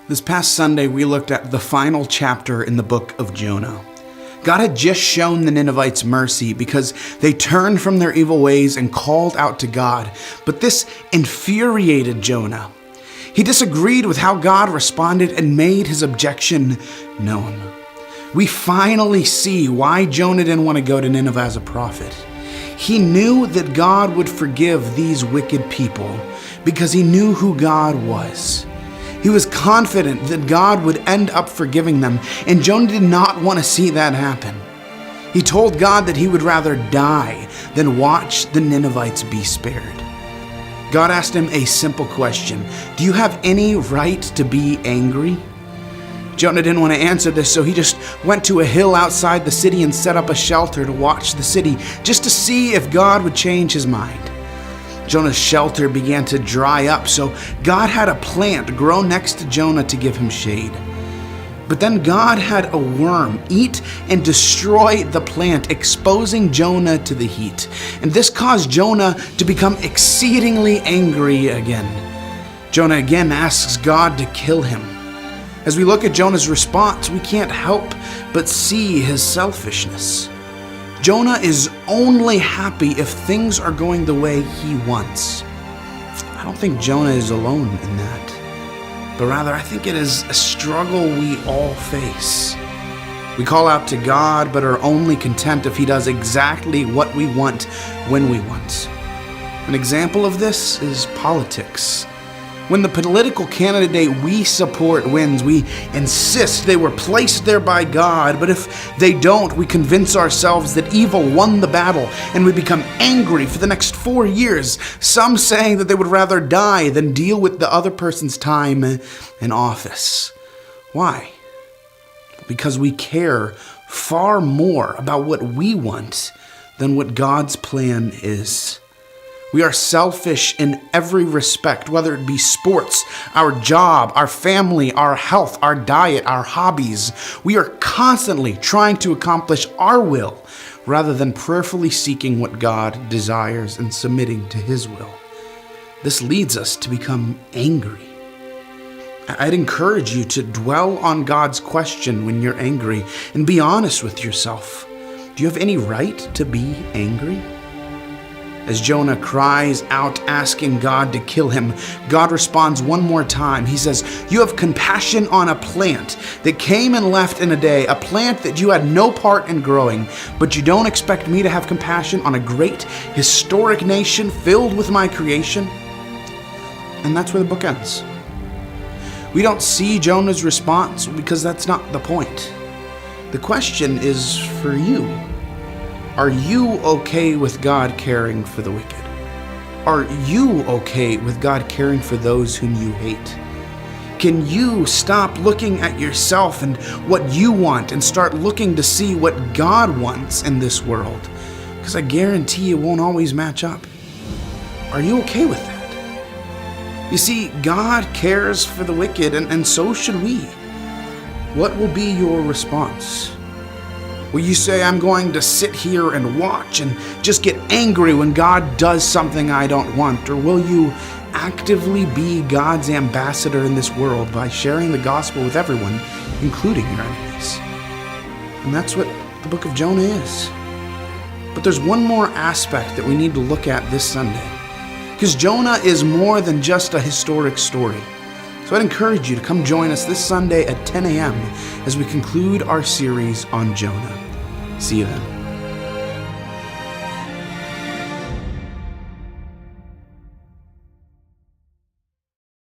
This past Sunday, we looked at the final chapter in the book of Jonah. God had just shown the Ninevites mercy because they turned from their evil ways and called out to God. But this infuriated Jonah. He disagreed with how God responded and made his objection known. We finally see why Jonah didn't want to go to Nineveh as a prophet. He knew that God would forgive these wicked people because he knew who God was. He was confident that God would end up forgiving them, and Jonah did not want to see that happen. He told God that he would rather die than watch the Ninevites be spared. God asked him a simple question: do you have any right to be angry? Jonah didn't want to answer this, so he just went to a hill outside the city and set up a shelter to watch the city, just to see if God would change his mind. Jonah's shelter began to dry up, so God had a plant grow next to Jonah to give him shade. But then God had a worm eat and destroy the plant, exposing Jonah to the heat. And this caused Jonah to become exceedingly angry again. Jonah again asks God to kill him. As we look at Jonah's response, we can't help but see his selfishness. Jonah is only happy if things are going the way he wants. I don't think Jonah is alone in that, but rather I think it is a struggle we all face. We call out to God, but are only content if he does exactly what we want when we want. An example of this is politics. When the political candidate we support wins, we insist they were placed there by God, but if they don't, we convince ourselves that evil won the battle, and we become angry for the next 4 years, some saying that they would rather die than deal with the other person's time in office. Why? Because we care far more about what we want than what God's plan is. We are selfish in every respect, whether it be sports, our job, our family, our health, our diet, our hobbies. We are constantly trying to accomplish our will rather than prayerfully seeking what God desires and submitting to his will. This leads us to become angry. I'd encourage you to dwell on God's question when you're angry and be honest with yourself. Do you have any right to be angry? As Jonah cries out, asking God to kill him, God responds one more time. He says, "You have compassion on a plant that came and left in a day, a plant that you had no part in growing, but you don't expect me to have compassion on a great, historic nation filled with my creation?" And that's where the book ends. We don't see Jonah's response because that's not the point. The question is for you. Are you okay with God caring for the wicked? Are you okay with God caring for those whom you hate? Can you stop looking at yourself and what you want and start looking to see what God wants in this world? Because I guarantee it won't always match up. Are you okay with that? You see, God cares for the wicked, and so should we. What will be your response? Will you say, "I'm going to sit here and watch and just get angry when God does something I don't want"? Or will you actively be God's ambassador in this world by sharing the gospel with everyone, including your enemies? And that's what the book of Jonah is. But there's one more aspect that we need to look at this Sunday, because Jonah is more than just a historic story. So I'd encourage you to come join us this Sunday at 10 a.m. as we conclude our series on Jonah. See you then.